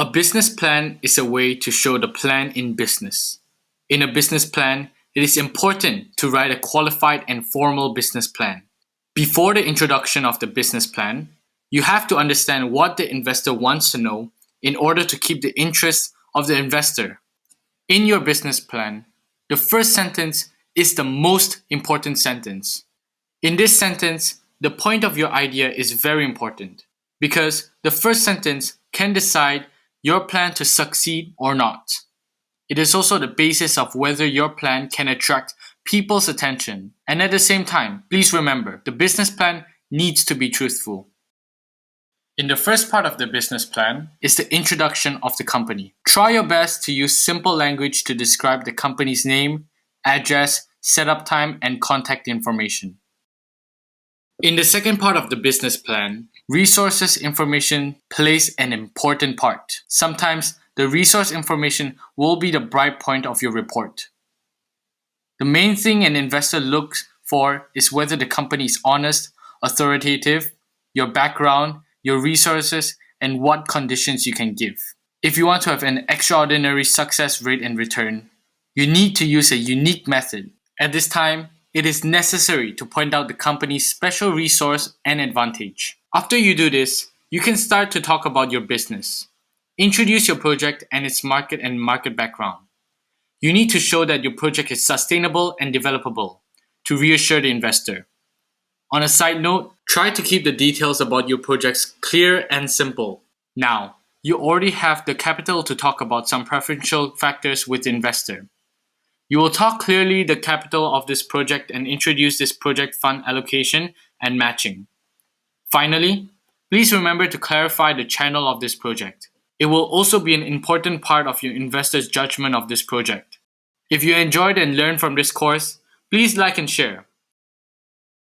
A business plan is a way to show the plan in business. In a business plan, it is important to write a qualified and formal business plan. Before the introduction of the business plan, you have to understand what the investor wants to know in order to keep the interest of the investor. In your business plan, the first sentence is the most important sentence. In this sentence, the point of your idea is very important because the first sentence can decide your plan to succeed or not. It is also the basis of whether your plan can attract people's attention. And at the same time, please remember, the business plan needs to be truthful. In the first part of the business plan is the introduction of the company. Try your best to use simple language to describe the company's name, address, setup time, and contact information. In the second part of the business plan, resources information plays an important part. Sometimes the resource information will be the bright point of your report. The main thing an investor looks for is whether the company is honest, authoritative, your background, your resources, and what conditions you can give. If you want to have an extraordinary success rate and return, you need to use a unique method. At this time, it is necessary to point out the company's special resource and advantage. After you do this, you can start to talk about your business. Introduce your project and its market and market background. You need to show that your project is sustainable and developable to reassure the investor. On a side note, try to keep the details about your projects clear and simple. Now, you already have the capital to talk about some preferential factors with the investor. You will talk clearly the capital of this project and introduce this project fund allocation and matching. Finally, please remember to clarify the channel of this project. It will also be an important part of your investor's judgment of this project. If you enjoyed and learned from this course, please like and share.